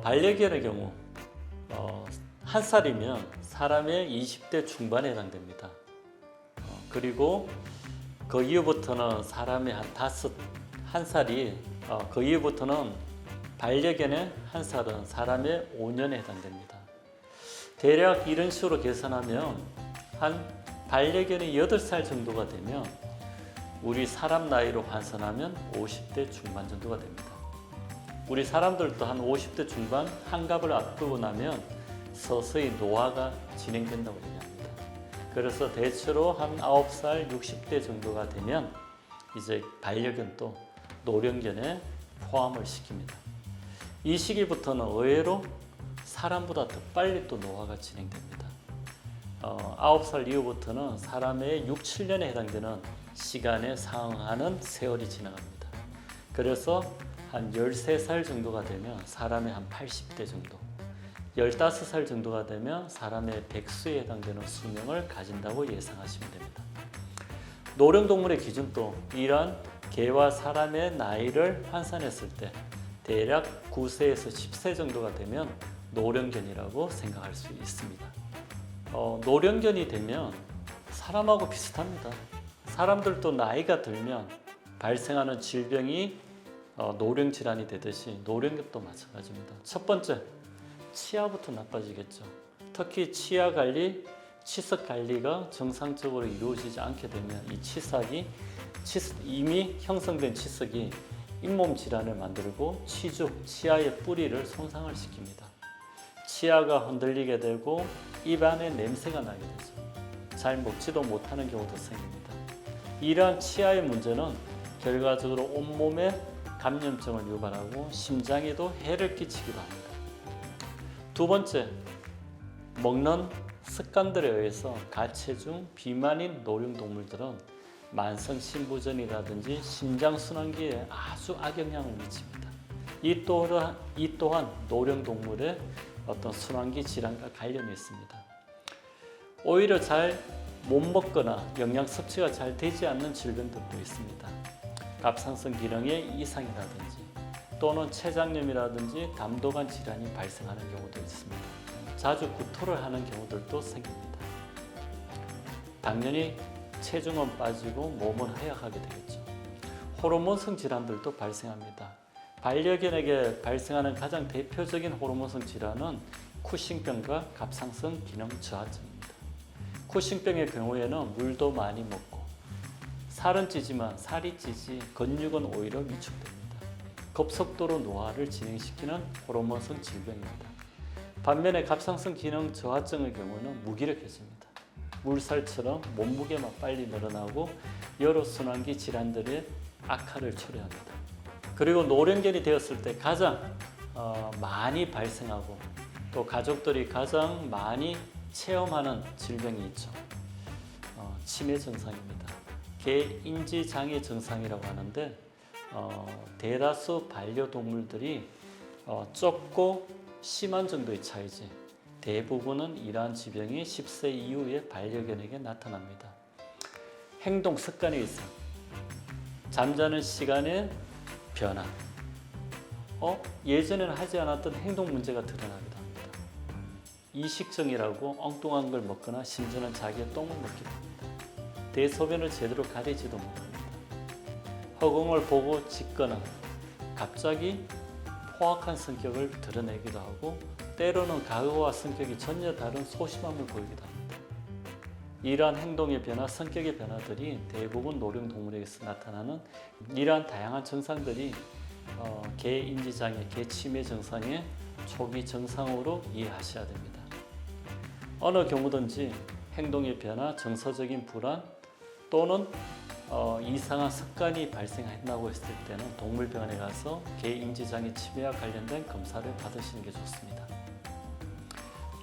반려견의 경우 한 살이면 사람의 20대 중반에 해당됩니다. 그리고 그 이후부터는 사람의 한 살이 그 이후부터는 반려견의 한 살은 사람의 5년에 해당됩니다. 대략 이런 식으로 계산하면 한 반려견이 8살 정도가 되면 우리 사람 나이로 환산하면 50대 중반 정도가 됩니다. 우리 사람들도 한 50대 중반 한갑을 앞두고 나면 서서히 노화가 진행된다고 얘기합니다. 그래서 대체로 한 9살, 60대 정도가 되면 이제 반려견도 노령견에 포함을 시킵니다. 이 시기부터는 의외로 사람보다 더 빨리 또 노화가 진행됩니다. 9살 이후부터는 사람의 6, 7년에 해당되는 시간에 상응하는 세월이 지나갑니다. 그래서 한 13살 정도가 되면 사람의 한 80대 정도, 15살 정도가 되면 사람의 백수에 해당되는 수명을 가진다고 예상하시면 됩니다. 노령동물의 기준도 이러한 개와 사람의 나이를 환산했을 때 대략 9세에서 10세 정도가 되면 노령견이라고 생각할 수 있습니다. 노령견이 되면 사람하고 비슷합니다. 사람들도 나이가 들면 발생하는 질병이 노령 질환이 되듯이 노령견도 마찬가지입니다. 첫 번째, 치아부터 나빠지겠죠. 특히 치아 관리, 치석 관리가 정상적으로 이루어지지 않게 되면 이 이미 형성된 치석이 잇몸 질환을 만들고 치아의 뿌리를 손상을 시킵니다. 치아가 흔들리게 되고 입 안에 냄새가 나게 되죠. 잘 먹지도 못하는 경우도 생깁니다. 이러한 치아의 문제는 결과적으로 온몸에 감염증을 유발하고 심장에도 해를 끼치기도 합니다. 두 번째, 먹는 습관들에 의해서 가체중 비만인 노령동물들은 만성심부전이라든지 심장순환기에 아주 악영향을 미칩니다. 이 또한 노령동물의 어떤 순환기 질환과 관련이 있습니다. 오히려 잘 못 먹거나 영양 섭취가 잘 되지 않는 질병들도 있습니다. 갑상선 기능의 이상이라든지 또는 췌장염이라든지 담도관 질환이 발생하는 경우도 있습니다. 자주 구토를 하는 경우들도 생깁니다. 당연히 체중은 빠지고 몸은 허약하게 되겠죠. 호르몬성 질환들도 발생합니다. 반려견에게 발생하는 가장 대표적인 호르몬성 질환은 쿠싱병과 갑상선 기능 저하증입니다. 쿠싱병의 경우에는 물도 많이 먹고 살은 찌지만 살이 찌지 근육은 오히려 위축됩니다. 급속도로 노화를 진행시키는 호르몬성 질병입니다. 반면에 갑상선 기능 저하증의 경우는 무기력해집니다. 물살처럼 몸무게만 빨리 늘어나고 여러 순환기 질환들의 악화를 초래합니다. 그리고 노령견이 되었을 때 가장 많이 발생하고 또 가족들이 가장 많이 체험하는 질병이 있죠. 치매 증상입니다. 개인지장애 증상이라고 하는데 대다수 반려동물들이 좁고 심한 정도의 차이지 대부분은 이러한 지병이 10세 이후에 반려견에게 나타납니다. 행동 습관의 이상, 잠자는 시간의 변화, 예전에는 하지 않았던 행동 문제가 드러나기도 합니다. 이식증이라고 엉뚱한 걸 먹거나 심지어는 자기의 똥을 먹기도 합니다. 대소변을 제대로 가리지도 못합니다. 허공을 보고 짖거나 갑자기 포악한 성격을 드러내기도 하고 때로는 과거와 성격이 전혀 다른 소심함을 보이기도 합니다. 이러한 행동의 변화, 성격의 변화들이 대부분 노령동물에게서 나타나는 이러한 다양한 증상들이 개인지장애, 개치매 증상의 초기 증상으로 이해하셔야 됩니다. 어느 경우든지 행동의 변화, 정서적인 불안 또는 이상한 습관이 발생한다고 했을 때는 동물병원에 가서 개인지장애 치매와 관련된 검사를 받으시는 게 좋습니다.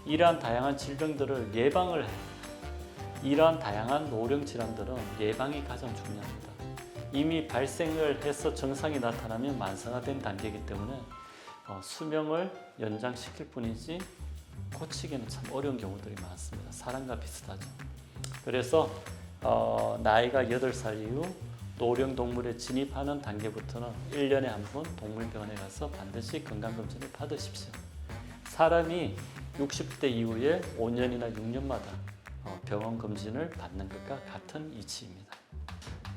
이러한 다양한 질병들을 이러한 다양한 노령 질환들은 예방이 가장 중요합니다. 이미 발생을 해서 증상이 나타나면 만성화된 단계이기 때문에 수명을 연장시킬 뿐이지 고치기는 참 어려운 경우들이 많습니다. 사람과 비슷하죠. 그래서 나이가 8살 이후 노령동물에 진입하는 단계부터는 1년에 한 번 동물병원에 가서 반드시 건강검진을 받으십시오. 사람이 60대 이후에 5년이나 6년마다 병원 검진을 받는 것과 같은 이치입니다.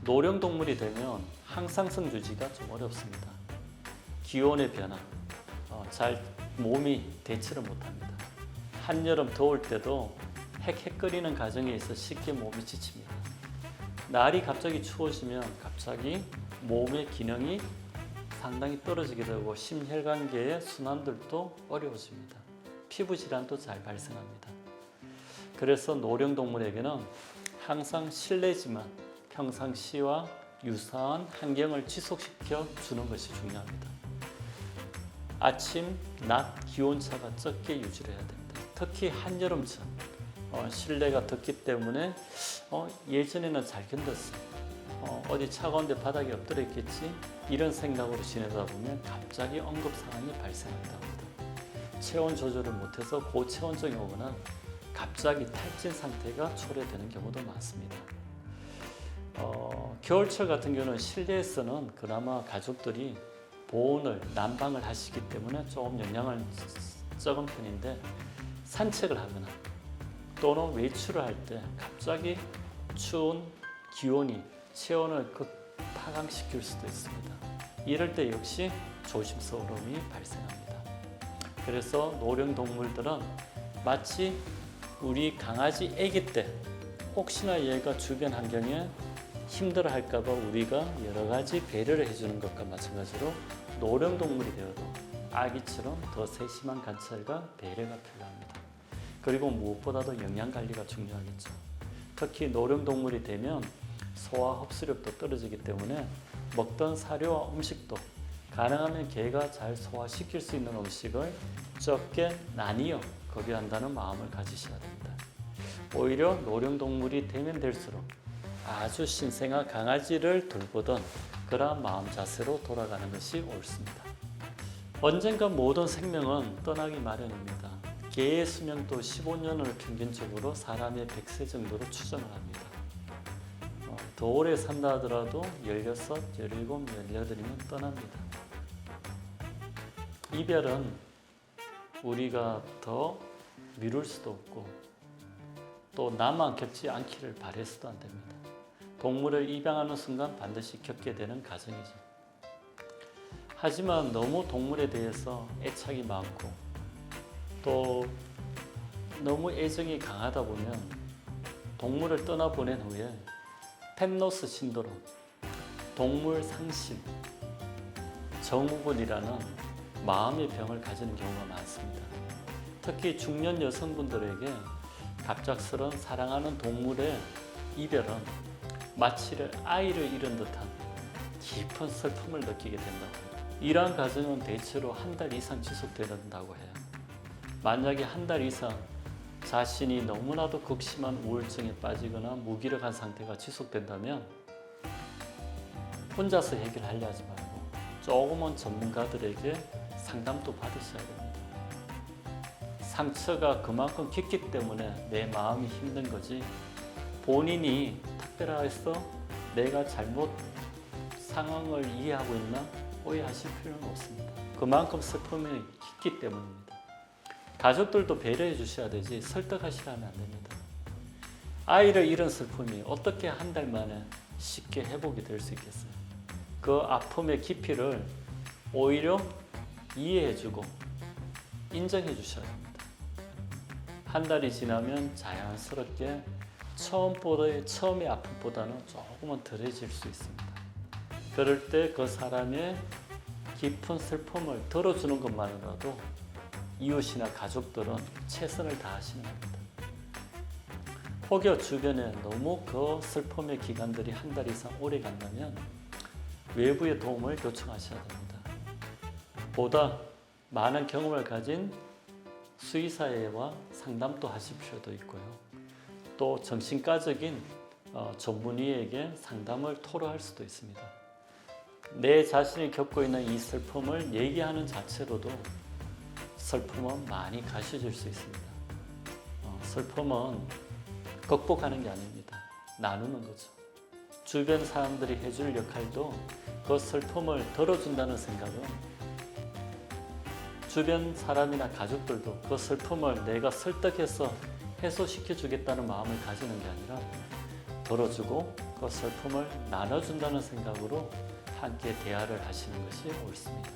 노령동물이 되면 항상성 유지가 좀 어렵습니다. 기온의 변화, 잘 몸이 대처를 못합니다. 한여름 더울 때도 헥헥거리는 과정에 있어 쉽게 몸이 지칩니다. 날이 갑자기 추워지면 갑자기 몸의 기능이 상당히 떨어지게 되고 심혈관계의 순환들도 어려워집니다. 피부 질환도 잘 발생합니다. 그래서 노령동물에게는 항상 실내지만 평상시와 유사한 환경을 지속시켜 주는 것이 중요합니다. 아침, 낮 기온차가 적게 유지를 해야 됩니다. 특히 한여름철 실내가 덥기 때문에 예전에는 잘 견뎠어요. 어디 차가운 데 바닥에 엎드려 있겠지 이런 생각으로 지내다 보면 갑자기 응급 상황이 발생한다고 합니다. 체온 조절을 못해서 고체온증이 오거나 갑자기 탈진 상태가 초래되는 경우도 많습니다. 겨울철 같은 경우는 실내에서는 그나마 가족들이 보온을 난방을 하시기 때문에 조금 영향을 적은 편인데 산책을 하거나 또는 외출을 할 때 갑자기 추운 기온이 체온을 급하강시킬 수도 있습니다. 이럴 때 역시 조심스러움이 발생합니다. 그래서 노령동물들은 마치 우리 강아지 아기 때 혹시나 얘가 주변 환경에 힘들어 할까 봐 우리가 여러 가지 배려를 해주는 것과 마찬가지로 노령동물이 되어도 아기처럼 더 세심한 관찰과 배려가 필요합니다. 그리고 무엇보다도 영양관리가 중요하겠죠. 특히 노령동물이 되면 소화 흡수력도 떨어지기 때문에 먹던 사료와 음식도 가능하면 개가 잘 소화시킬 수 있는 음식을 적게 나뉘어 급여한다는 마음을 가지셔야 됩니다. 오히려 노령동물이 되면 될수록 아주 신생아 강아지를 돌보던 그러한 마음 자세로 돌아가는 것이 옳습니다. 언젠가 모든 생명은 떠나기 마련입니다. 개의 수명도 15년을 평균적으로 사람의 100세 정도로 추정을 합니다. 더 오래 산다 하더라도 16, 17, 18이면 떠납니다. 이별은 우리가 더 미룰 수도 없고 또 나만 겪지 않기를 바라서도 안 됩니다. 동물을 입양하는 순간 반드시 겪게 되는 과정이죠. 하지만 너무 동물에 대해서 애착이 많고 또 너무 애정이 강하다 보면 동물을 떠나보낸 후에 펫로스 신드롬, 동물 상실, 정후군이라는 마음의 병을 가지는 경우가 많습니다. 특히 중년 여성분들에게 갑작스런 사랑하는 동물의 이별은 마치 아이를 잃은 듯한 깊은 슬픔을 느끼게 된다고 합니다. 이러한 과정은 대체로 한 달 이상 지속된다고 해요. 만약에 한 달 이상 자신이 너무나도 극심한 우울증에 빠지거나 무기력한 상태가 지속된다면 혼자서 해결하려 하지 말고 조금은 전문가들에게 상담도 받으셔야 됩니다. 상처가 그만큼 깊기 때문에 내 마음이 힘든 거지 본인이 특별해서 내가 잘못 상황을 이해하고 있나 오해하실 필요는 없습니다. 그만큼 슬픔이 깊기 때문입니다. 가족들도 배려해 주셔야 되지 설득하시라면 안 됩니다. 아이를 잃은 슬픔이 어떻게 한 달 만에 쉽게 회복이 될 수 있겠어요? 그 아픔의 깊이를 오히려 이해해주고 인정해 주셔야 합니다. 한 달이 지나면 자연스럽게 처음의 아픔보다는 조금은 덜해질 수 있습니다. 그럴 때 그 사람의 깊은 슬픔을 덜어주는 것만으로도 이웃이나 가족들은 최선을 다하시는 겁니다. 혹여 주변에 너무 그 슬픔의 기간들이 한 달 이상 오래 간다면 외부의 도움을 요청하셔야 됩니다. 보다 많은 경험을 가진 수의사와 상담도 하실 필요도 있고요. 또 정신과적인 전문의에게 상담을 토로할 수도 있습니다. 내 자신이 겪고 있는 이 슬픔을 얘기하는 자체로도 슬픔은 많이 가셔질 수 있습니다. 슬픔은 극복하는 게 아닙니다. 나누는 거죠. 주변 사람들이 해줄 역할도 그 슬픔을 덜어준다는 생각은 주변 사람이나 가족들도 그 슬픔을 내가 설득해서 해소시켜 주겠다는 마음을 가지는 게 아니라 덜어주고 그 슬픔을 나눠준다는 생각으로 함께 대화를 하시는 것이 옳습니다.